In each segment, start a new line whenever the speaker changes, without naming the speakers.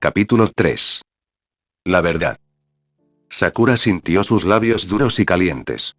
Capítulo 3. La verdad. Sakura sintió sus labios duros y calientes.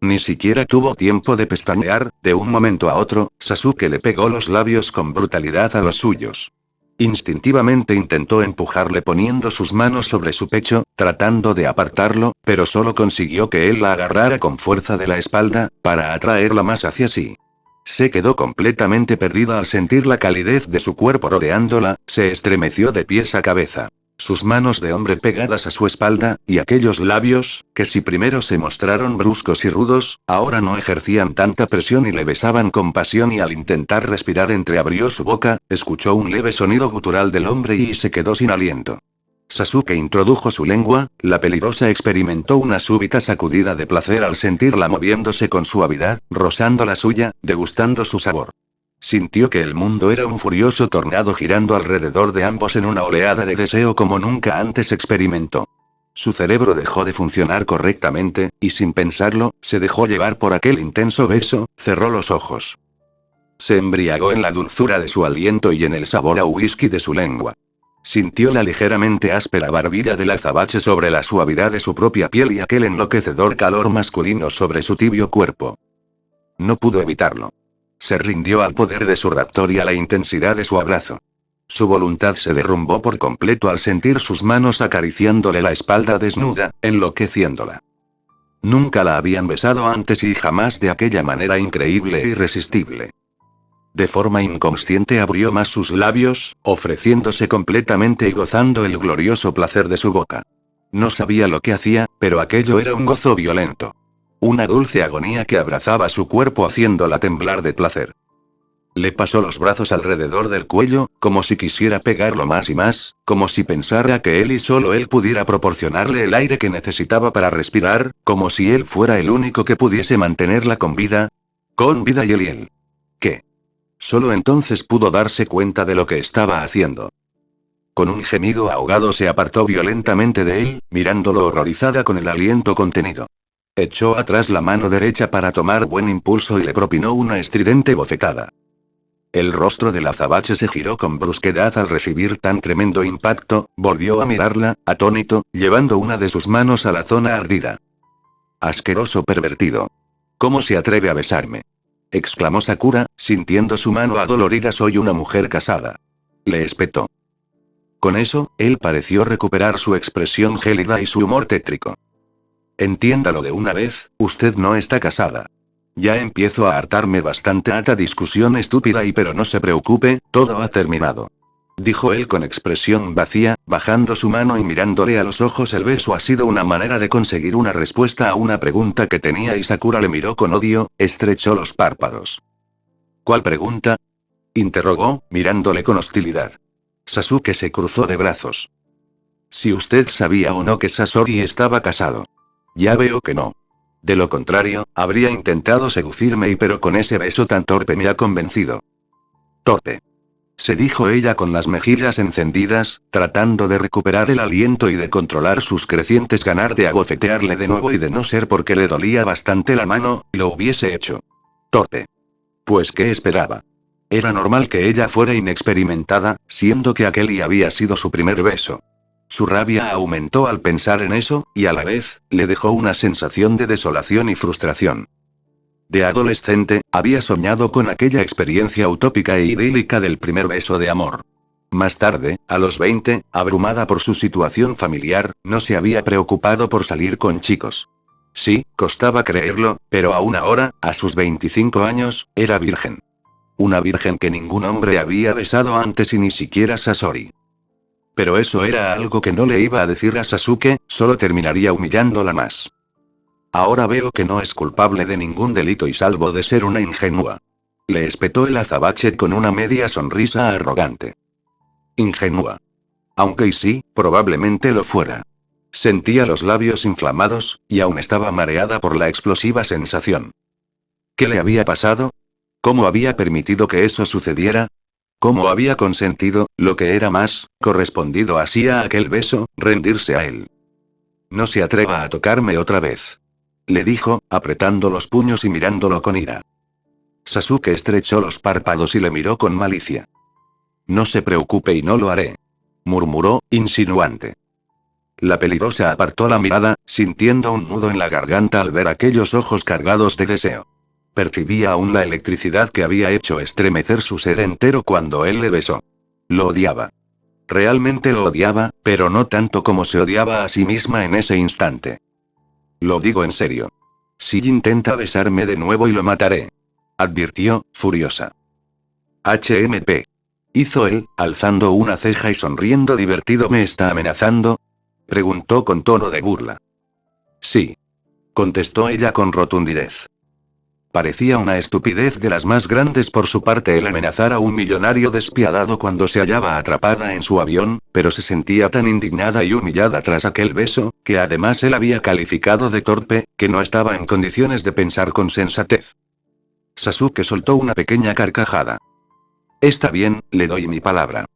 Ni siquiera tuvo tiempo de pestañear, de un momento a otro, Sasuke le pegó los labios con brutalidad a los suyos. Instintivamente intentó empujarle poniendo sus manos sobre su pecho, tratando de apartarlo, pero solo consiguió que él la agarrara con fuerza de la espalda, para atraerla más hacia sí. Se quedó completamente perdida al sentir la calidez de su cuerpo rodeándola, se estremeció de pies a cabeza. Sus manos de hombre pegadas a su espalda, y aquellos labios, que si primero se mostraron bruscos y rudos, ahora no ejercían tanta presión y le besaban con pasión y al intentar respirar entreabrió su boca, escuchó un leve sonido gutural del hombre y se quedó sin aliento. Sasuke introdujo su lengua, la peligrosa experimentó una súbita sacudida de placer al sentirla moviéndose con suavidad, rozando la suya, degustando su sabor. Sintió que el mundo era un furioso tornado girando alrededor de ambos en una oleada de deseo como nunca antes experimentó. Su cerebro dejó de funcionar correctamente, y sin pensarlo, se dejó llevar por aquel intenso beso, cerró los ojos. Se embriagó en la dulzura de su aliento y en el sabor a whisky de su lengua. Sintió la ligeramente áspera barbilla del azabache sobre la suavidad de su propia piel y aquel enloquecedor calor masculino sobre su tibio cuerpo. No pudo evitarlo. Se rindió al poder de su raptor y a la intensidad de su abrazo. Su voluntad se derrumbó por completo al sentir sus manos acariciándole la espalda desnuda, enloqueciéndola. Nunca la habían besado antes y jamás de aquella manera increíble e irresistible. De forma inconsciente abrió más sus labios, ofreciéndose completamente y gozando el glorioso placer de su boca. No sabía lo que hacía, pero aquello era un gozo violento. Una dulce agonía que abrazaba su cuerpo haciéndola temblar de placer. Le pasó los brazos alrededor del cuello, como si quisiera pegarlo más y más, como si pensara que él y solo él pudiera proporcionarle el aire que necesitaba para respirar, como si él fuera el único que pudiese mantenerla con vida. Con vida y él. ¿Qué? Solo entonces pudo darse cuenta de lo que estaba haciendo. Con un gemido ahogado se apartó violentamente de él, mirándolo horrorizada con el aliento contenido. Echó atrás la mano derecha para tomar buen impulso y le propinó una estridente bofetada. El rostro del azabache se giró con brusquedad al recibir tan tremendo impacto, volvió a mirarla, atónito, llevando una de sus manos a la zona ardida. Asqueroso pervertido. ¿Cómo se atreve a besarme? Exclamó Sakura, sintiendo su mano adolorida. Soy una mujer casada. Le espetó. Con eso, él pareció recuperar su expresión gélida y su humor tétrico. Entiéndalo de una vez, usted no está casada. Ya empiezo a hartarme bastante ata discusión estúpida pero no se preocupe, todo ha terminado. Dijo él con expresión vacía, bajando su mano y mirándole a los ojos. El beso ha sido una manera de conseguir una respuesta a una pregunta que tenía y Sakura le miró con odio, estrechó los párpados. ¿Cuál pregunta? Interrogó, mirándole con hostilidad. Sasuke se cruzó de brazos. Si usted sabía o no que Sasori estaba casado. Ya veo que no. De lo contrario, habría intentado seducirme pero con ese beso tan torpe me ha convencido. Torpe. Se dijo ella con las mejillas encendidas, tratando de recuperar el aliento y de controlar sus crecientes ganas de abofetearle de nuevo y de no ser porque le dolía bastante la mano, lo hubiese hecho. Torpe. Pues ¿qué esperaba? Era normal que ella fuera inexperimentada, siendo que aquel y había sido su primer beso. Su rabia aumentó al pensar en eso, y a la vez, le dejó una sensación de desolación y frustración. De adolescente, había soñado con aquella experiencia utópica e idílica del primer beso de amor. Más tarde, a los 20, abrumada por su situación familiar, no se había preocupado por salir con chicos. Sí, costaba creerlo, pero aún ahora, a sus 25 años, era virgen. Una virgen que ningún hombre había besado antes y ni siquiera Sasori. Pero eso era algo que no le iba a decir a Sasuke, solo terminaría humillándola más. Ahora veo que no es culpable de ningún delito y salvo de ser una ingenua. Le espetó el azabache con una media sonrisa arrogante. Ingenua. Aunque y sí, probablemente lo fuera. Sentía los labios inflamados, y aún estaba mareada por la explosiva sensación. ¿Qué le había pasado? ¿Cómo había permitido que eso sucediera? ¿Cómo había consentido, lo que era más, correspondido así a aquel beso, rendirse a él? No se atreva a tocarme otra vez. Le dijo, apretando los puños y mirándolo con ira. Sasuke estrechó los párpados y le miró con malicia. No se preocupe y no lo haré. murmuró, insinuante. La peligrosa apartó la mirada, sintiendo un nudo en la garganta al ver aquellos ojos cargados de deseo. Percibía aún la electricidad que había hecho estremecer su ser entero cuando él le besó. Lo odiaba. Realmente lo odiaba, pero no tanto como se odiaba a sí misma en ese instante. Lo digo en serio. Si intenta besarme de nuevo y lo mataré. Advirtió, furiosa. HMP. Hizo él, alzando una ceja y sonriendo divertido. ¿Me está amenazando? Preguntó con tono de burla. Sí. Contestó ella con rotundidez. Parecía una estupidez de las más grandes por su parte el amenazar a un millonario despiadado cuando se hallaba atrapada en su avión, pero se sentía tan indignada y humillada tras aquel beso, que además él había calificado de torpe, que no estaba en condiciones de pensar con sensatez. Sasuke soltó una pequeña carcajada. Está bien, le doy mi palabra.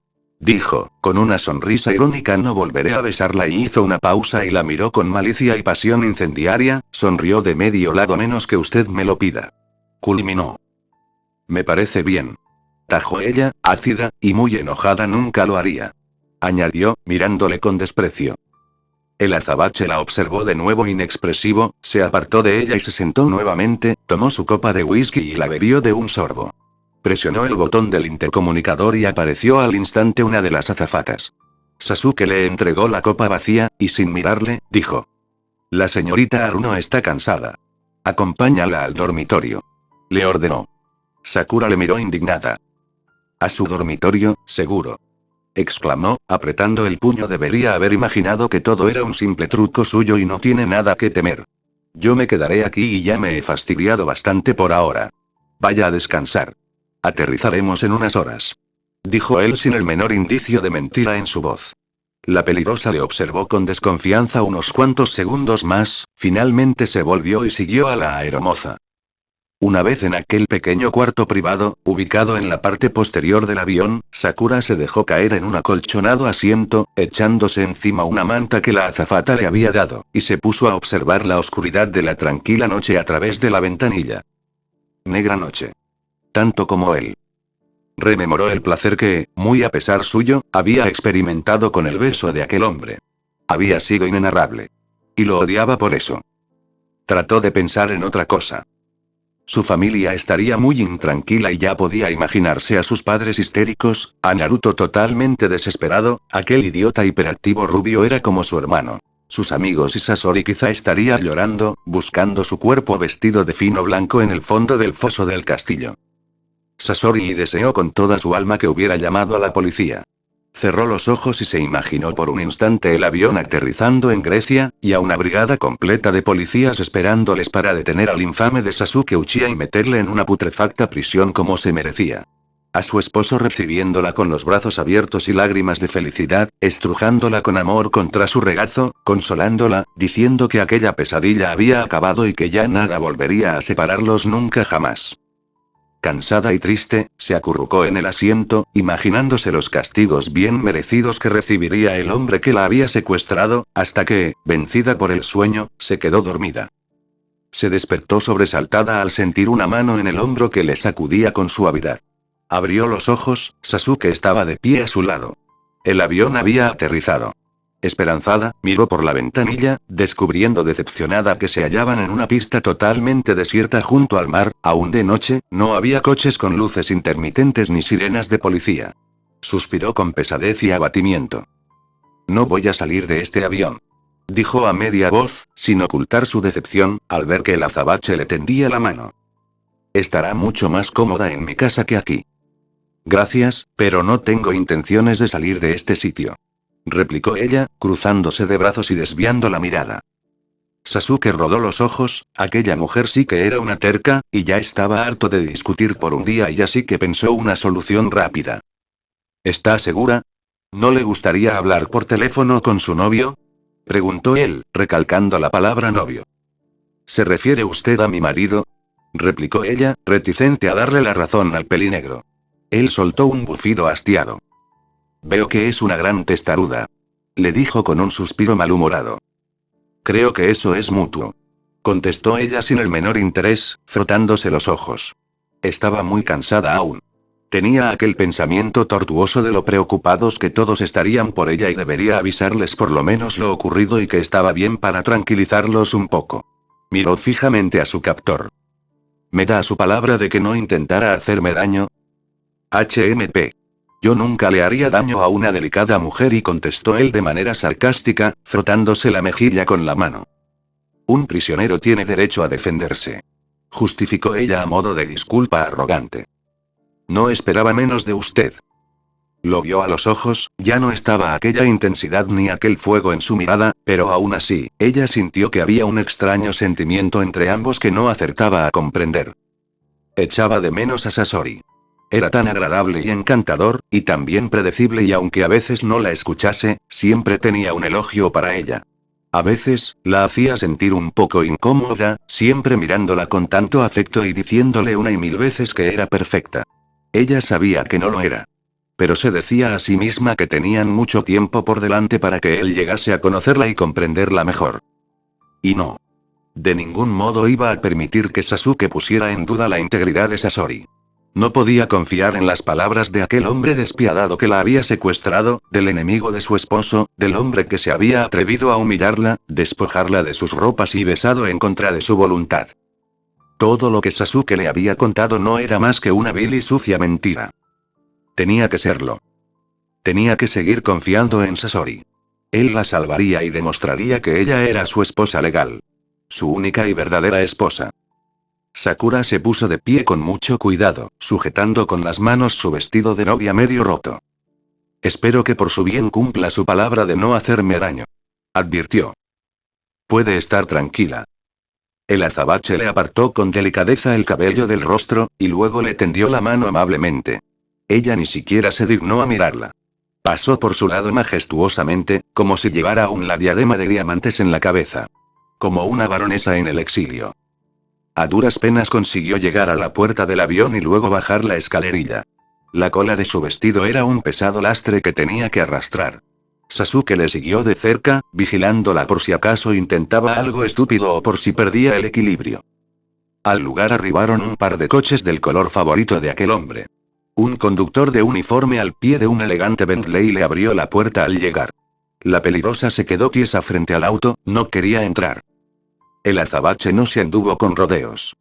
Dijo, con una sonrisa irónica. No volveré a besarla. Y hizo una pausa y la miró con malicia y pasión incendiaria, sonrió de medio lado a menos que usted me lo pida. Culminó. Me parece bien. Tajó ella, ácida, y muy enojada. Nunca lo haría. Añadió, mirándole con desprecio. El azabache la observó de nuevo inexpresivo, se apartó de ella y se sentó nuevamente, tomó su copa de whisky y la bebió de un sorbo. Presionó el botón del intercomunicador y apareció al instante una de las azafatas. Sasuke le entregó la copa vacía, y sin mirarle, dijo. La señorita Aruno está cansada. Acompáñala al dormitorio. Le ordenó. Sakura le miró indignada. A su dormitorio, seguro. Exclamó, apretando el puño. Debería haber imaginado que todo era un simple truco suyo y no tiene nada que temer. Yo me quedaré aquí y ya me he fastidiado bastante por ahora. Vaya a descansar. Aterrizaremos en unas horas. Dijo él sin el menor indicio de mentira en su voz. La peligrosa le observó con desconfianza unos cuantos segundos más, finalmente se volvió y siguió a la aeromoza. Una vez en aquel pequeño cuarto privado, ubicado en la parte posterior del avión, Sakura se dejó caer en un acolchonado asiento, echándose encima una manta que la azafata le había dado, y se puso a observar la oscuridad de la tranquila noche a través de la ventanilla. Negra noche. Tanto como él. Rememoró el placer que, muy a pesar suyo, había experimentado con el beso de aquel hombre. Había sido inenarrable. Y lo odiaba por eso. Trató de pensar en otra cosa. Su familia estaría muy intranquila y ya podía imaginarse a sus padres histéricos, a Naruto totalmente desesperado, aquel idiota hiperactivo rubio era como su hermano. Sus amigos y Sasori quizá estaría llorando, buscando su cuerpo vestido de fino blanco en el fondo del foso del castillo. Sasori deseó con toda su alma que hubiera llamado a la policía. Cerró los ojos y se imaginó por un instante el avión aterrizando en Grecia, y a una brigada completa de policías esperándoles para detener al infame de Sasuke Uchiha y meterle en una putrefacta prisión como se merecía. A su esposo recibiéndola con los brazos abiertos y lágrimas de felicidad, estrujándola con amor contra su regazo, consolándola, diciendo que aquella pesadilla había acabado y que ya nada volvería a separarlos nunca jamás. Cansada y triste, se acurrucó en el asiento, imaginándose los castigos bien merecidos que recibiría el hombre que la había secuestrado, hasta que, vencida por el sueño, se quedó dormida. Se despertó sobresaltada al sentir una mano en el hombro que le sacudía con suavidad. Abrió los ojos, Sasuke estaba de pie a su lado. El avión había aterrizado. Esperanzada, miró por la ventanilla, descubriendo decepcionada que se hallaban en una pista totalmente desierta junto al mar, aún de noche, no había coches con luces intermitentes ni sirenas de policía. Suspiró con pesadez y abatimiento. No voy a salir de este avión. Dijo a media voz, sin ocultar su decepción, al ver que el azabache le tendía la mano. Estará mucho más cómoda en mi casa que aquí. Gracias, pero no tengo intenciones de salir de este sitio. Replicó ella, cruzándose de brazos y desviando la mirada. Sasuke rodó los ojos, aquella mujer sí que era una terca, y ya estaba harto de discutir por un día y así que pensó una solución rápida. ¿Está segura? ¿No le gustaría hablar por teléfono con su novio? Preguntó él, recalcando la palabra novio. ¿Se refiere usted a mi marido? Replicó ella, reticente a darle la razón al pelinegro. Él soltó un bufido hastiado. Veo que es una gran testaruda. Le dijo con un suspiro malhumorado. Creo que eso es mutuo. Contestó ella sin el menor interés, frotándose los ojos. Estaba muy cansada aún. Tenía aquel pensamiento tortuoso de lo preocupados que todos estarían por ella y debería avisarles por lo menos lo ocurrido y que estaba bien para tranquilizarlos un poco. Miró fijamente a su captor. ¿Me da su palabra de que no intentará hacerme daño? HMP. Yo nunca le haría daño a una delicada mujer, y contestó él de manera sarcástica, frotándose la mejilla con la mano. Un prisionero tiene derecho a defenderse. Justificó ella a modo de disculpa arrogante. No esperaba menos de usted. Lo vio a los ojos, ya no estaba aquella intensidad ni aquel fuego en su mirada, pero aún así, ella sintió que había un extraño sentimiento entre ambos que no acertaba a comprender. Echaba de menos a Sasori. Era tan agradable y encantador, y también predecible, y aunque a veces no la escuchase, siempre tenía un elogio para ella. A veces, la hacía sentir un poco incómoda, siempre mirándola con tanto afecto y diciéndole una y mil veces que era perfecta. Ella sabía que no lo era. Pero se decía a sí misma que tenían mucho tiempo por delante para que él llegase a conocerla y comprenderla mejor. Y no. De ningún modo iba a permitir que Sasuke pusiera en duda la integridad de Sasori. No podía confiar en las palabras de aquel hombre despiadado que la había secuestrado, del enemigo de su esposo, del hombre que se había atrevido a humillarla, despojarla de sus ropas y besado en contra de su voluntad. Todo lo que Sasuke le había contado no era más que una vil y sucia mentira. Tenía que serlo. Tenía que seguir confiando en Sasori. Él la salvaría y demostraría que ella era su esposa legal. Su única y verdadera esposa. Sakura se puso de pie con mucho cuidado, sujetando con las manos su vestido de novia medio roto. Espero que por su bien cumpla su palabra de no hacerme daño. Advirtió. Puede estar tranquila. El azabache le apartó con delicadeza el cabello del rostro, y luego le tendió la mano amablemente. Ella ni siquiera se dignó a mirarla. Pasó por su lado majestuosamente, como si llevara una diadema de diamantes en la cabeza. Como una baronesa en el exilio. A duras penas consiguió llegar a la puerta del avión y luego bajar la escalerilla. La cola de su vestido era un pesado lastre que tenía que arrastrar. Sasuke le siguió de cerca, vigilándola por si acaso intentaba algo estúpido o por si perdía el equilibrio. Al lugar arribaron un par de coches del color favorito de aquel hombre. Un conductor de uniforme al pie de un elegante Bentley le abrió la puerta al llegar. La peligrosa se quedó tiesa frente al auto, no quería entrar. El azabache no se anduvo con rodeos.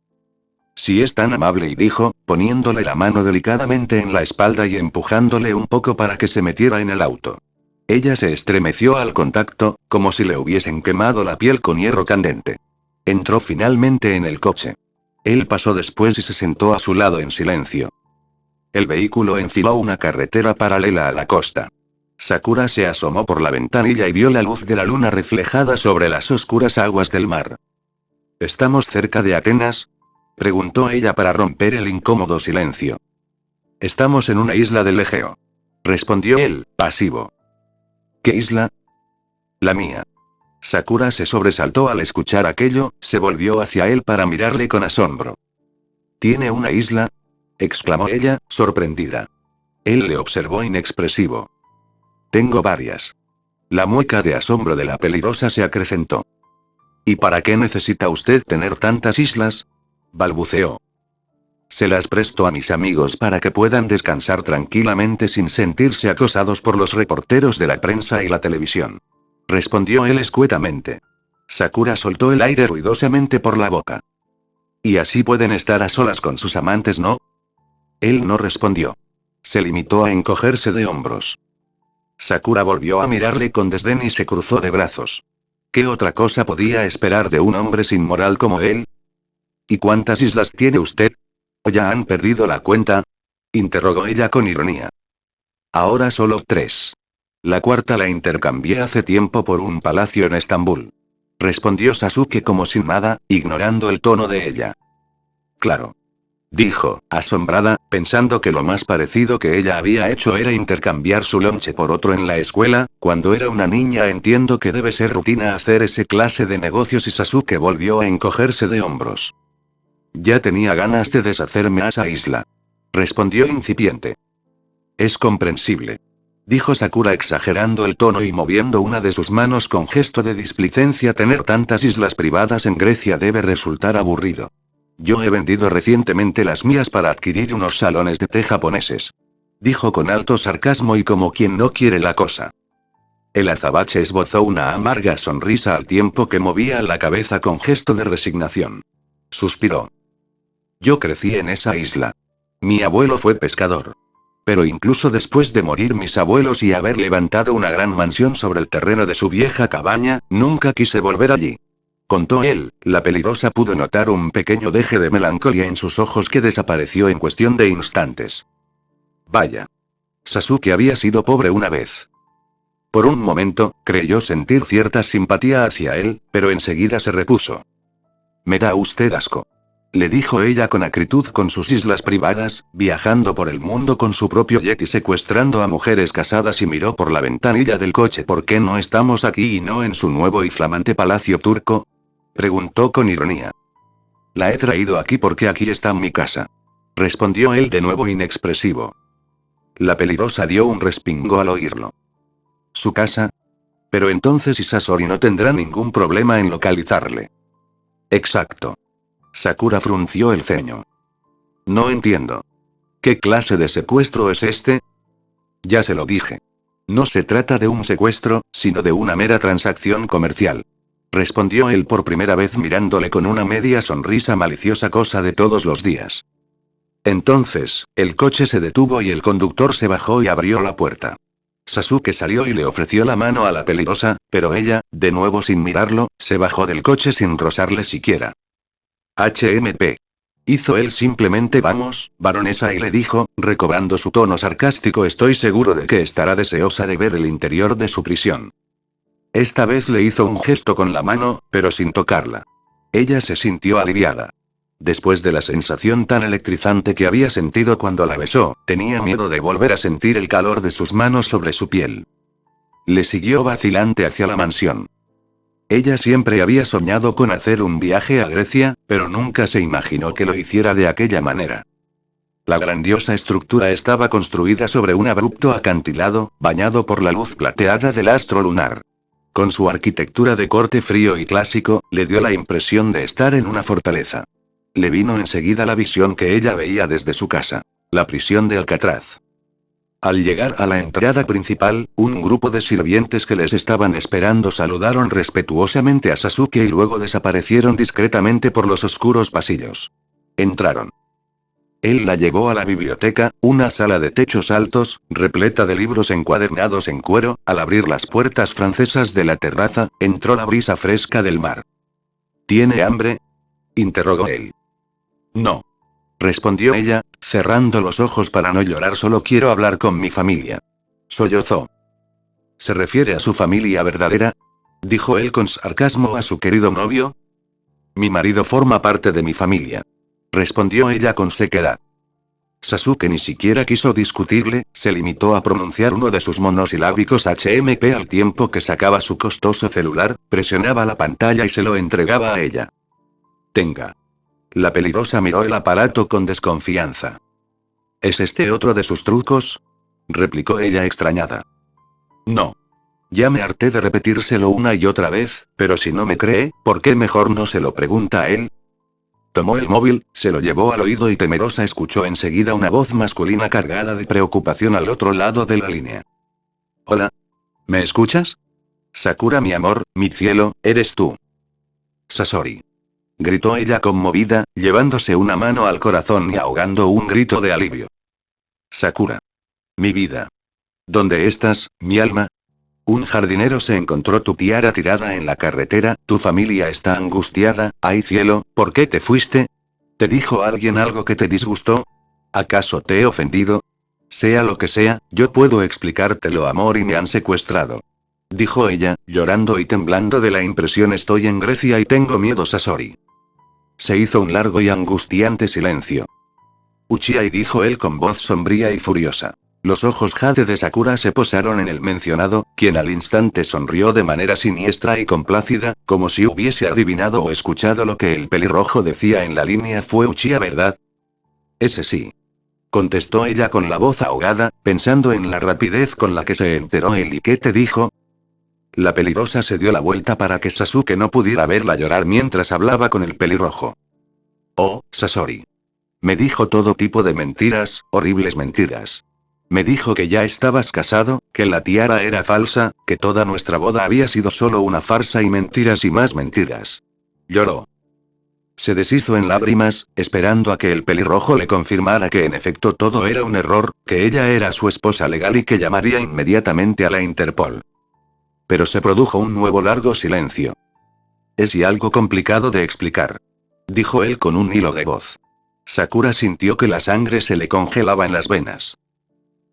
Si es tan amable, y dijo, poniéndole la mano delicadamente en la espalda y empujándole un poco para que se metiera en el auto. Ella se estremeció al contacto, como si le hubiesen quemado la piel con hierro candente. Entró finalmente en el coche. Él pasó después y se sentó a su lado en silencio. El vehículo enfiló una carretera paralela a la costa. Sakura se asomó por la ventanilla y vio la luz de la luna reflejada sobre las oscuras aguas del mar. ¿Estamos cerca de Atenas?, preguntó ella para romper el incómodo silencio. Estamos en una isla del Egeo, respondió él, pasivo. ¿Qué isla? La mía. Sakura se sobresaltó al escuchar aquello, se volvió hacia él para mirarle con asombro. ¿Tiene una isla?, exclamó ella, sorprendida. Él le observó inexpresivo. Tengo varias. La mueca de asombro de la peligrosa se acrecentó. ¿Y para qué necesita usted tener tantas islas?, balbuceó. Se las presto a mis amigos para que puedan descansar tranquilamente sin sentirse acosados por los reporteros de la prensa y la televisión. Respondió él escuetamente. Sakura soltó el aire ruidosamente por la boca. Y así pueden estar a solas con sus amantes, ¿no? Él no respondió. Se limitó a encogerse de hombros. Sakura volvió a mirarle con desdén y se cruzó de brazos. ¿Qué otra cosa podía esperar de un hombre sin moral como él? ¿Y cuántas islas tiene usted? ¿O ya han perdido la cuenta?, interrogó ella con ironía. Ahora solo 3. La cuarta la intercambié hace tiempo por un palacio en Estambul. Respondió Sasuke como sin nada, ignorando el tono de ella. Claro. Dijo, asombrada, pensando que lo más parecido que ella había hecho era intercambiar su lonche por otro en la escuela. Cuando era una niña entiendo que debe ser rutina hacer ese clase de negocios, y Sasuke volvió a encogerse de hombros. Ya tenía ganas de deshacerme a esa isla. Respondió incipiente. Es comprensible. Dijo Sakura exagerando el tono y moviendo una de sus manos con gesto de displicencia. Tener tantas islas privadas en Grecia debe resultar aburrido. Yo he vendido recientemente las mías para adquirir unos salones de té japoneses. Dijo con alto sarcasmo y como quien no quiere la cosa. El azabache esbozó una amarga sonrisa al tiempo que movía la cabeza con gesto de resignación. Suspiró. Yo crecí en esa isla. Mi abuelo fue pescador. Pero incluso después de morir mis abuelos y haber levantado una gran mansión sobre el terreno de su vieja cabaña, nunca quise volver allí. Contó él. La peligrosa pudo notar un pequeño deje de melancolía en sus ojos que desapareció en cuestión de instantes. Vaya. Sasuke había sido pobre una vez. Por un momento, creyó sentir cierta simpatía hacia él, pero enseguida se repuso. Me da usted asco. Le dijo ella con acritud con sus islas privadas, viajando por el mundo con su propio jet y secuestrando a mujeres casadas y miró por la ventanilla del coche. ¿Por qué no estamos aquí y no en su nuevo y flamante palacio turco? Preguntó con ironía. La he traído aquí porque aquí está mi casa. Respondió él de nuevo inexpresivo. La peligrosa dio un respingo al oírlo. ¿Su casa? Pero entonces Sasori no tendrá ningún problema en localizarle. Exacto. Sakura frunció el ceño. No entiendo. ¿Qué clase de secuestro es este? Ya se lo dije. No se trata de un secuestro, sino de una mera transacción comercial. Respondió él por primera vez mirándole con una media sonrisa maliciosa, cosa de todos los días. Entonces, el coche se detuvo y el conductor se bajó y abrió la puerta. Sasuke salió y le ofreció la mano a la peligrosa, pero ella, de nuevo sin mirarlo, se bajó del coche sin rozarle siquiera. HMP. Hizo él simplemente vamos, baronesa, y le dijo, recobrando su tono sarcástico, estoy seguro de que estará deseosa de ver el interior de su prisión. Esta vez le hizo un gesto con la mano, pero sin tocarla. Ella se sintió aliviada. Después de la sensación tan electrizante que había sentido cuando la besó, tenía miedo de volver a sentir el calor de sus manos sobre su piel. Le siguió vacilante hacia la mansión. Ella siempre había soñado con hacer un viaje a Grecia, pero nunca se imaginó que lo hiciera de aquella manera. La grandiosa estructura estaba construida sobre un abrupto acantilado, bañado por la luz plateada del astro lunar. Con su arquitectura de corte frío y clásico, le dio la impresión de estar en una fortaleza. Le vino enseguida la visión que ella veía desde su casa. La prisión de Alcatraz. Al llegar a la entrada principal, un grupo de sirvientes que les estaban esperando saludaron respetuosamente a Sasuke y luego desaparecieron discretamente por los oscuros pasillos. Entraron. Él la llevó a la biblioteca, una sala de techos altos, repleta de libros encuadernados en cuero. Al abrir las puertas francesas de la terraza, entró la brisa fresca del mar. ¿Tiene hambre? Interrogó él. No. Respondió ella, cerrando los ojos para no llorar. Solo quiero hablar con mi familia. Sollozó. ¿Se refiere a su familia verdadera? Dijo él con sarcasmo a su querido novio. Mi marido forma parte de mi familia. Respondió ella con sequedad. Sasuke ni siquiera quiso discutirle, se limitó a pronunciar uno de sus monosilábicos HMP al tiempo que sacaba su costoso celular, presionaba la pantalla y se lo entregaba a ella. Tenga. La peligrosa miró el aparato con desconfianza. ¿Es este otro de sus trucos? Replicó ella extrañada. No. Ya me harté de repetírselo una y otra vez, pero si no me cree, ¿por qué mejor no se lo pregunta a él? Tomó el móvil, se lo llevó al oído y temerosa escuchó enseguida una voz masculina cargada de preocupación al otro lado de la línea. Hola. ¿Me escuchas? Sakura, mi amor, mi cielo, eres tú. Sasori. Gritó ella conmovida, llevándose una mano al corazón y ahogando un grito de alivio. Sakura. Mi vida. ¿Dónde estás, mi alma? Un jardinero se encontró tu tiara tirada en la carretera, tu familia está angustiada. Ay cielo, ¿por qué te fuiste? ¿Te dijo alguien algo que te disgustó? ¿Acaso te he ofendido? Sea lo que sea, yo puedo explicártelo, amor, y me han secuestrado. Dijo ella, llorando y temblando de la impresión. Estoy en Grecia y tengo miedo, Sasori. Se hizo un largo y angustiante silencio. Uchiha, dijo él con voz sombría y furiosa. Los ojos jade de Sakura se posaron en el mencionado, quien al instante sonrió de manera siniestra y complácida, como si hubiese adivinado o escuchado lo que el pelirrojo decía en la línea. Fue Uchiha, ¿verdad? Ese sí. Contestó ella con la voz ahogada, pensando en la rapidez con la que se enteró él. ¿Y qué te dijo? La peligrosa se dio la vuelta para que Sasuke no pudiera verla llorar mientras hablaba con el pelirrojo. Oh, Sasori. Me dijo todo tipo de mentiras, horribles mentiras. Me dijo que ya estabas casado, que la tiara era falsa, que toda nuestra boda había sido solo una farsa y mentiras y más mentiras. Lloró. Se deshizo en lágrimas, esperando a que el pelirrojo le confirmara que en efecto todo era un error, que ella era su esposa legal y que llamaría inmediatamente a la Interpol. Pero se produjo un nuevo largo silencio. Es y algo complicado de explicar, dijo él con un hilo de voz. Sakura sintió que la sangre se le congelaba en las venas.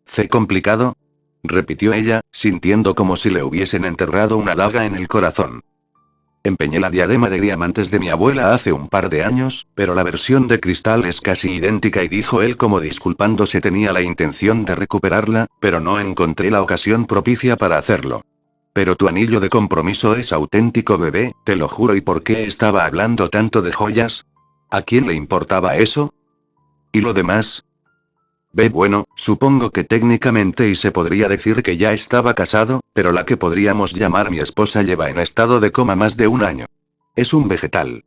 ¿C complicado? Repitió ella, sintiendo como si le hubiesen enterrado una daga en el corazón. Empeñé la diadema de diamantes de mi abuela hace un par de años, pero la versión de cristal es casi idéntica y dijo él como disculpándose tenía la intención de recuperarla, pero no encontré la ocasión propicia para hacerlo. Pero tu anillo de compromiso es auténtico, bebé, te lo juro. ¿Y por qué estaba hablando tanto de joyas? ¿A quién le importaba eso? ¿Y lo demás? Bueno, supongo que técnicamente y se podría decir que ya estaba casado, pero la que podríamos llamar mi esposa lleva en estado de coma más de un año. Es un vegetal.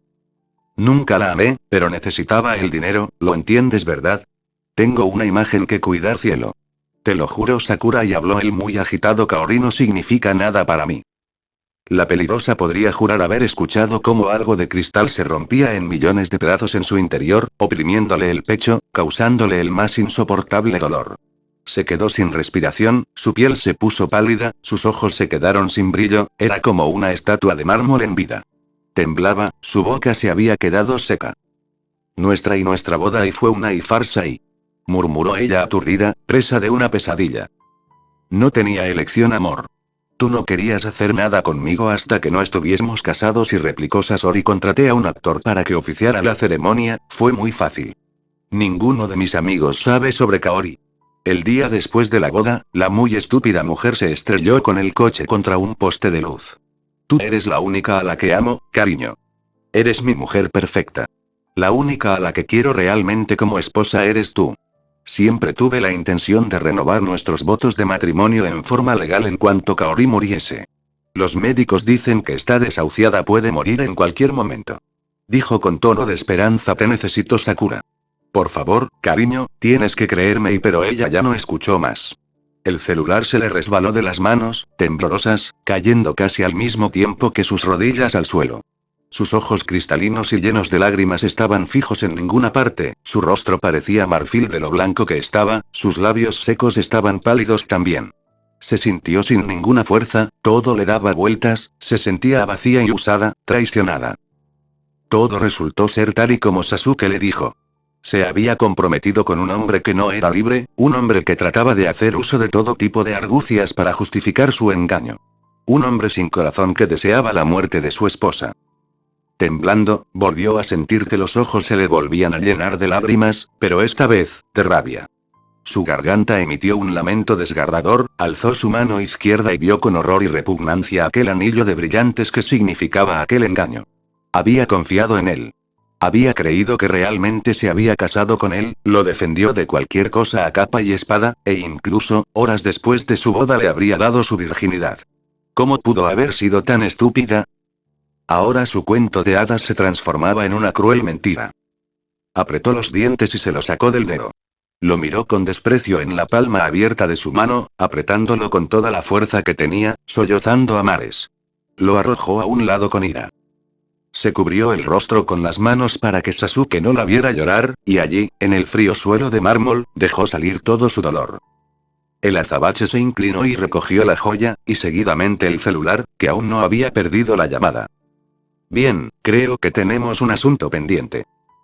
Nunca la amé, pero necesitaba el dinero, ¿lo entiendes, verdad? Tengo una imagen que cuidar, cielo. Te lo juro, Sakura, y habló él muy agitado. Kaori no significa nada para mí. La peligrosa podría jurar haber escuchado cómo algo de cristal se rompía en millones de pedazos en su interior, oprimiéndole el pecho, causándole el más insoportable dolor. Se quedó sin respiración, su piel se puso pálida, sus ojos se quedaron sin brillo, era como una estatua de mármol en vida. Temblaba, su boca se había quedado seca. Nuestra boda y fue una farsa y... murmuró ella aturdida, presa de una pesadilla. No tenía elección, amor. Tú no querías hacer nada conmigo hasta que no estuviésemos casados, y replicó Sasori. Contraté a un actor para que oficiara la ceremonia, fue muy fácil. Ninguno de mis amigos sabe sobre Kaori. El día después de la boda, la muy estúpida mujer se estrelló con el coche contra un poste de luz. Tú eres la única a la que amo, cariño. Eres mi mujer perfecta. La única a la que quiero realmente como esposa eres tú. Siempre tuve la intención de renovar nuestros votos de matrimonio en forma legal en cuanto Kaori muriese. Los médicos dicen que está desahuciada, puede morir en cualquier momento. Dijo con tono de esperanza. Te necesito, Sakura. Por favor, cariño, tienes que creerme. Pero ella ya no escuchó más. El celular se le resbaló de las manos, temblorosas, cayendo casi al mismo tiempo que sus rodillas al suelo. Sus ojos cristalinos y llenos de lágrimas estaban fijos en ninguna parte, su rostro parecía marfil de lo blanco que estaba, sus labios secos estaban pálidos también. Se sintió sin ninguna fuerza, todo le daba vueltas, se sentía vacía y usada, traicionada. Todo resultó ser tal y como Sasuke le dijo. Se había comprometido con un hombre que no era libre, un hombre que trataba de hacer uso de todo tipo de argucias para justificar su engaño. Un hombre sin corazón que deseaba la muerte de su esposa. Temblando, volvió a sentir que los ojos se le volvían a llenar de lágrimas, pero esta vez, de rabia. Su garganta emitió un lamento desgarrador, alzó su mano izquierda y vio con horror y repugnancia aquel anillo de brillantes que significaba aquel engaño. Había confiado en él. Había creído que realmente se había casado con él, lo defendió de cualquier cosa a capa y espada, e incluso, horas después de su boda le habría dado su virginidad. ¿Cómo pudo haber sido tan estúpida? Ahora su cuento de hadas se transformaba en una cruel mentira. Apretó los dientes y se lo sacó del dedo. Lo miró con desprecio en la palma abierta de su mano, apretándolo con toda la fuerza que tenía, sollozando a mares. Lo arrojó a un lado con ira. Se cubrió el rostro con las manos para que Sasuke no la viera llorar, y allí, en el frío suelo de mármol, dejó salir todo su dolor. El azabache se inclinó y recogió la joya, y seguidamente el celular, que aún no había perdido la llamada. Bien, creo que tenemos un asunto pendiente.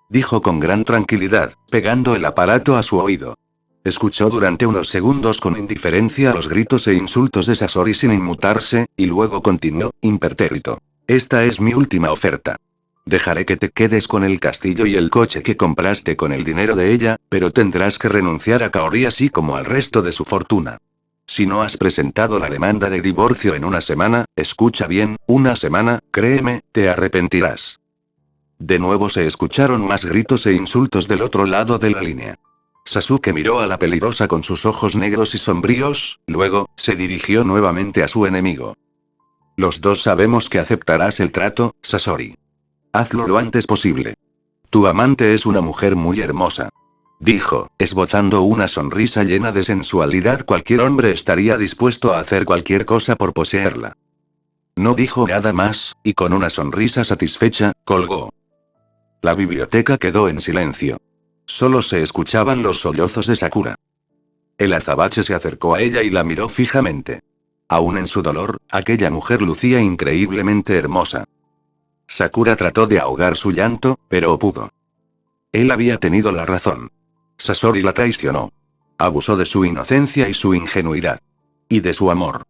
Dijo con gran tranquilidad, pegando el aparato a su oído. Escuchó durante unos segundos con indiferencia los gritos e insultos de Sasori sin inmutarse, y luego continuó, impertérrito. Esta es mi última oferta. Dejaré que te quedes con el castillo y el coche que compraste con el dinero de ella, pero tendrás que renunciar a Kaori así como al resto de su fortuna. Si no has presentado la demanda de divorcio en una semana, escucha bien, una semana, créeme, te arrepentirás. De nuevo se escucharon más gritos e insultos del otro lado de la línea. Sasuke miró a la peligrosa con sus ojos negros y sombríos, luego, se dirigió nuevamente a su enemigo. Los dos sabemos que aceptarás el trato, Sasori. Hazlo lo antes posible. Tu amante es una mujer muy hermosa. Dijo, esbozando una sonrisa llena de sensualidad. Cualquier hombre estaría dispuesto a hacer cualquier cosa por poseerla. No dijo nada más, y con una sonrisa satisfecha, colgó. La biblioteca quedó en silencio. Solo se escuchaban los sollozos de Sakura. El azabache se acercó a ella y la miró fijamente. Aún en su dolor, aquella mujer lucía increíblemente hermosa. Sakura trató de ahogar su llanto, pero pudo. Él había tenido la razón. Sasori la traicionó. Abusó de su inocencia y su ingenuidad. Y de su amor.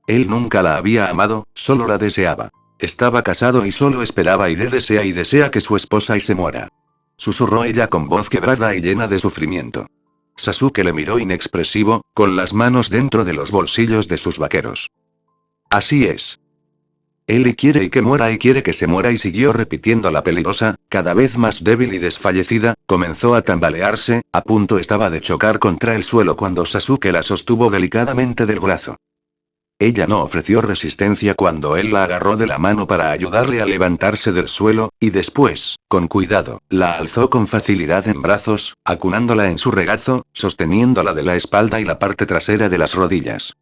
Él nunca la había amado, solo la deseaba. Estaba casado y solo esperaba y desea que su esposa y se muera. Susurró ella con voz quebrada y llena de sufrimiento. Sasuke le miró inexpresivo, con las manos dentro de los bolsillos de sus vaqueros. Así es. Él y quiere que muera y quiere que se muera, y siguió repitiendo. La peligrosa, cada vez más débil y desfallecida, comenzó a tambalearse, a punto estaba de chocar contra el suelo cuando Sasuke la sostuvo delicadamente del brazo. Ella no ofreció resistencia cuando él la agarró de la mano para ayudarle a levantarse del suelo, y después, con cuidado, la alzó con facilidad en brazos, acunándola en su regazo, sosteniéndola de la espalda y la parte trasera de las rodillas.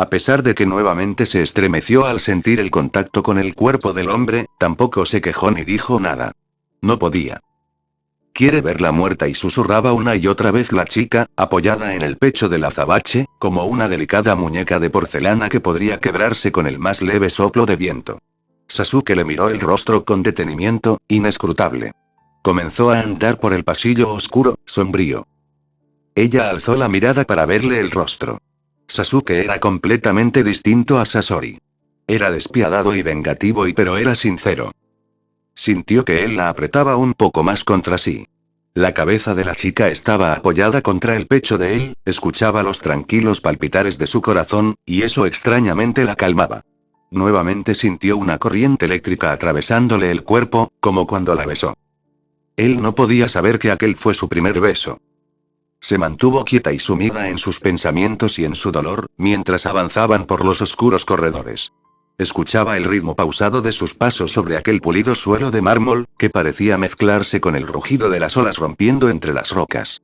A pesar de que nuevamente se estremeció al sentir el contacto con el cuerpo del hombre, tampoco se quejó ni dijo nada. No podía. Quiere verla muerta, y susurraba una y otra vez la chica, apoyada en el pecho del azabache, como una delicada muñeca de porcelana que podría quebrarse con el más leve soplo de viento. Sasuke le miró el rostro con detenimiento, inescrutable. Comenzó a andar por el pasillo oscuro, sombrío. Ella alzó la mirada para verle el rostro. Sasuke era completamente distinto a Sasori. Era despiadado y vengativo, pero era sincero. Sintió que él la apretaba un poco más contra sí. La cabeza de la chica estaba apoyada contra el pecho de él, escuchaba los tranquilos palpitares de su corazón, y eso extrañamente la calmaba. Nuevamente sintió una corriente eléctrica atravesándole el cuerpo, como cuando la besó. Él no podía saber que aquel fue su primer beso. Se mantuvo quieta y sumida en sus pensamientos y en su dolor, mientras avanzaban por los oscuros corredores. Escuchaba el ritmo pausado de sus pasos sobre aquel pulido suelo de mármol, que parecía mezclarse con el rugido de las olas rompiendo entre las rocas.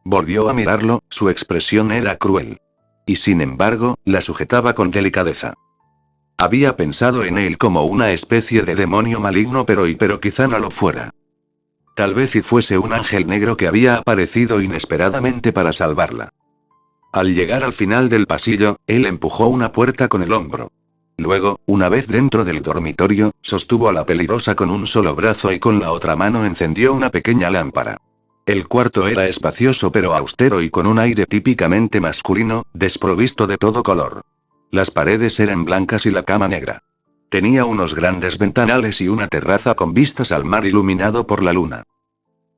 Volvió a mirarlo, su expresión era cruel. Y sin embargo, la sujetaba con delicadeza. Había pensado en él como una especie de demonio maligno, pero quizá no lo fuera. Tal vez y fuese un ángel negro que había aparecido inesperadamente para salvarla. Al llegar al final del pasillo, él empujó una puerta con el hombro. Luego, una vez dentro del dormitorio, sostuvo a la peligrosa con un solo brazo y con la otra mano encendió una pequeña lámpara. El cuarto era espacioso pero austero y con un aire típicamente masculino, desprovisto de todo color. Las paredes eran blancas y la cama negra. Tenía unos grandes ventanales y una terraza con vistas al mar iluminado por la luna.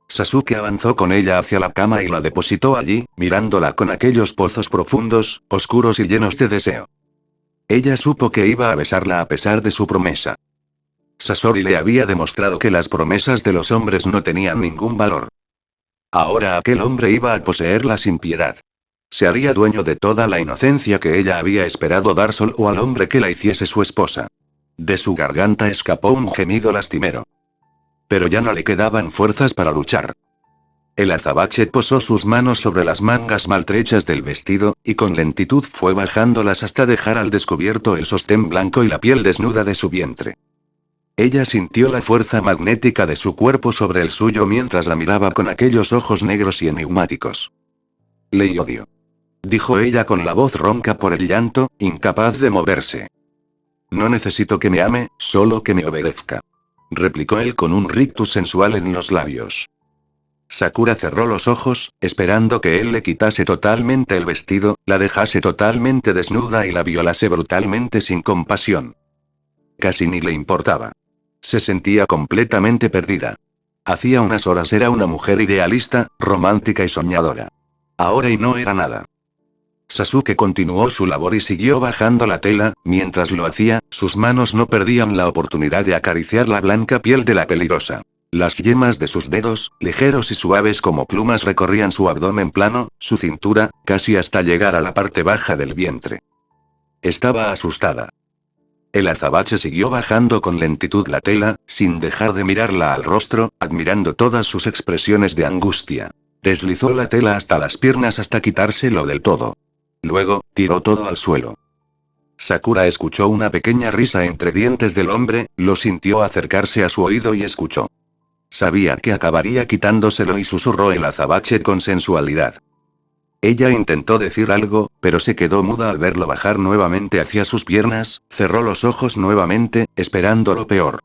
Sasuke avanzó con ella hacia la cama y la depositó allí, mirándola con aquellos pozos profundos, oscuros y llenos de deseo. Ella supo que iba a besarla a pesar de su promesa. Sasori le había demostrado que las promesas de los hombres no tenían ningún valor. Ahora aquel hombre iba a poseerla sin piedad. Se haría dueño de toda la inocencia que ella había esperado dar solo al hombre que la hiciese su esposa. De su garganta escapó un gemido lastimero. Pero ya no le quedaban fuerzas para luchar. El azabache posó sus manos sobre las mangas maltrechas del vestido, y con lentitud fue bajándolas hasta dejar al descubierto el sostén blanco y la piel desnuda de su vientre. Ella sintió la fuerza magnética de su cuerpo sobre el suyo mientras la miraba con aquellos ojos negros y enigmáticos. Le odio. Dijo ella con la voz ronca por el llanto, incapaz de moverse. No necesito que me ame, solo que me obedezca. Replicó él con un rictus sensual en los labios. Sakura cerró los ojos, esperando que él le quitase totalmente el vestido, la dejase totalmente desnuda y la violase brutalmente sin compasión. Casi ni le importaba. Se sentía completamente perdida. Hacía unas horas era una mujer idealista, romántica y soñadora. Ahora y no era nada. Sasuke continuó su labor y siguió bajando la tela, mientras lo hacía, sus manos no perdían la oportunidad de acariciar la blanca piel de la peligrosa. Las yemas de sus dedos, ligeros y suaves como plumas, recorrían su abdomen plano, su cintura, casi hasta llegar a la parte baja del vientre. Estaba asustada. El azabache siguió bajando con lentitud la tela, sin dejar de mirarla al rostro, admirando todas sus expresiones de angustia. Deslizó la tela hasta las piernas hasta quitárselo del todo. Luego, tiró todo al suelo. Sakura escuchó una pequeña risa entre dientes del hombre, lo sintió acercarse a su oído y escuchó. Sabía que acabaría quitándoselo y susurró el azabache con sensualidad. Ella intentó decir algo, pero se quedó muda al verlo bajar nuevamente hacia sus piernas, cerró los ojos nuevamente, esperando lo peor.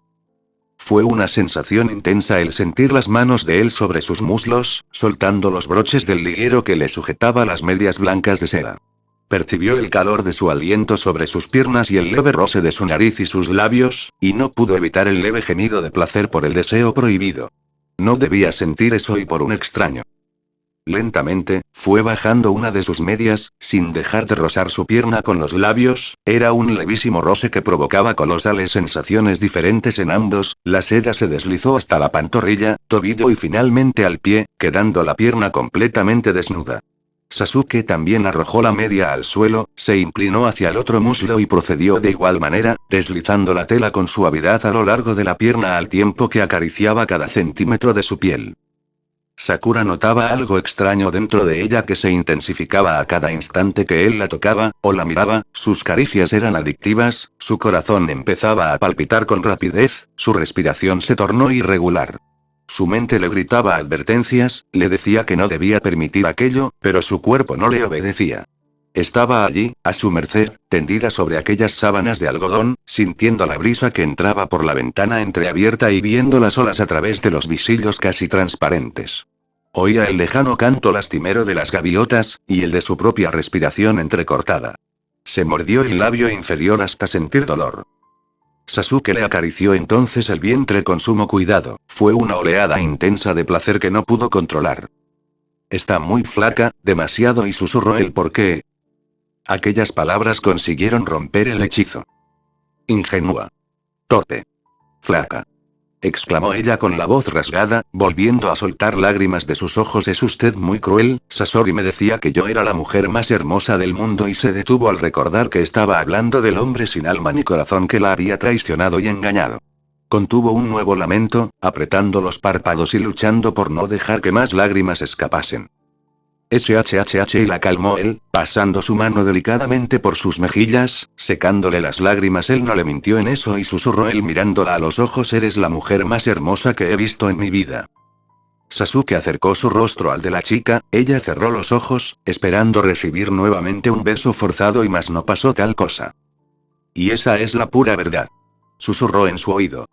Fue una sensación intensa el sentir las manos de él sobre sus muslos, soltando los broches del liguero que le sujetaba las medias blancas de seda. Percibió el calor de su aliento sobre sus piernas y el leve roce de su nariz y sus labios, y no pudo evitar el leve gemido de placer por el deseo prohibido. No debía sentir eso y por un extraño. Lentamente, fue bajando una de sus medias, sin dejar de rozar su pierna con los labios, era un levísimo roce que provocaba colosales sensaciones diferentes en ambos, la seda se deslizó hasta la pantorrilla, tobillo y finalmente al pie, quedando la pierna completamente desnuda. Sasuke también arrojó la media al suelo, se inclinó hacia el otro muslo y procedió de igual manera, deslizando la tela con suavidad a lo largo de la pierna al tiempo que acariciaba cada centímetro de su piel. Sakura notaba algo extraño dentro de ella que se intensificaba a cada instante que él la tocaba, o la miraba, sus caricias eran adictivas, su corazón empezaba a palpitar con rapidez, su respiración se tornó irregular. Su mente le gritaba advertencias, le decía que no debía permitir aquello, pero su cuerpo no le obedecía. Estaba allí, a su merced, tendida sobre aquellas sábanas de algodón, sintiendo la brisa que entraba por la ventana entreabierta y viendo las olas a través de los visillos casi transparentes. Oía el lejano canto lastimero de las gaviotas, y el de su propia respiración entrecortada. Se mordió el labio inferior hasta sentir dolor. Sasuke le acarició entonces el vientre con sumo cuidado, fue una oleada intensa de placer que no pudo controlar. Está muy flaca, demasiado, y susurró el por qué. Aquellas palabras consiguieron romper el hechizo. Ingenua. Torpe. Flaca. Exclamó ella con la voz rasgada, volviendo a soltar lágrimas de sus ojos. Es usted muy cruel, Sasori me decía que yo era la mujer más hermosa del mundo y se detuvo al recordar que estaba hablando del hombre sin alma ni corazón que la había traicionado y engañado. Contuvo un nuevo lamento, apretando los párpados y luchando por no dejar que más lágrimas escapasen. SHHH y la calmó él, pasando su mano delicadamente por sus mejillas, secándole las lágrimas. Él no le mintió en eso y susurró él mirándola a los ojos. Eres la mujer más hermosa que he visto en mi vida. Sasuke acercó su rostro al de la chica, ella cerró los ojos, esperando recibir nuevamente un beso forzado y más no pasó tal cosa. Y esa es la pura verdad. Susurró en su oído.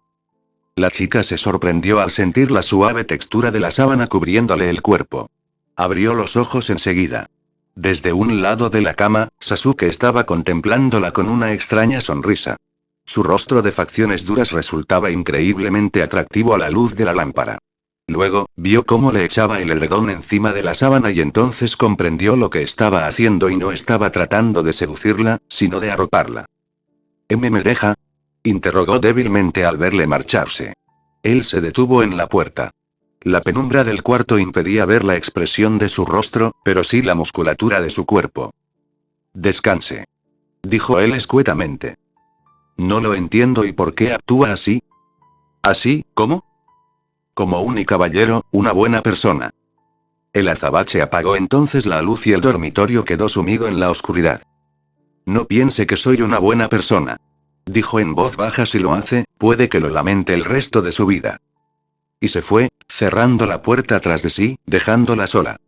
La chica se sorprendió al sentir la suave textura de la sábana cubriéndole el cuerpo. Abrió los ojos enseguida. Desde un lado de la cama, Sasuke estaba contemplándola con una extraña sonrisa. Su rostro de facciones duras resultaba increíblemente atractivo a la luz de la lámpara. Luego, vio cómo le echaba el edredón encima de la sábana y entonces comprendió lo que estaba haciendo y no estaba tratando de seducirla, sino de arroparla. ¿Me deja? Interrogó débilmente al verle marcharse. Él se detuvo en la puerta. La penumbra del cuarto impedía ver la expresión de su rostro, pero sí la musculatura de su cuerpo. Descanse. Dijo él escuetamente. No lo entiendo y por qué actúa así. ¿Así, cómo? Como un caballero, una buena persona. El azabache apagó entonces la luz y el dormitorio quedó sumido en la oscuridad. No piense que soy una buena persona. Dijo en voz baja. Si lo hace, puede que lo lamente el resto de su vida. Y se fue, cerrando la puerta tras de sí, dejándola sola.